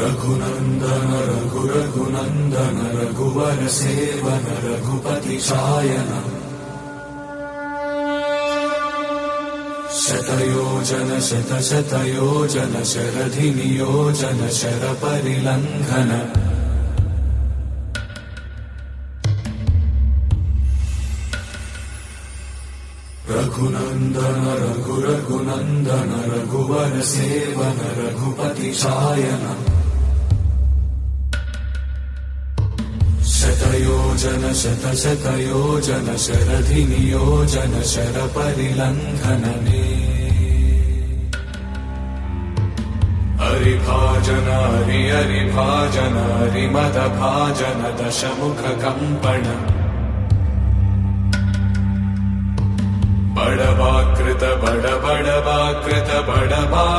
रघुनन्दन रघुनन्दन रघुवर सेवन रघुपति शायन शतयोजन शतशतयोजन शरधि नियोजन शरपरिलङ्घन रघुनन्दन रघुनन्दन रघुवर सेवन रघुपति शायन शतयोजन शतशतयोजन शरधि नियोजन शरपरिलङ्घन हरिभाजन हरिभाजन हरिमदभाजन दशमुख कम्पण बड़वाकृत बड़वाकृत बड़बाण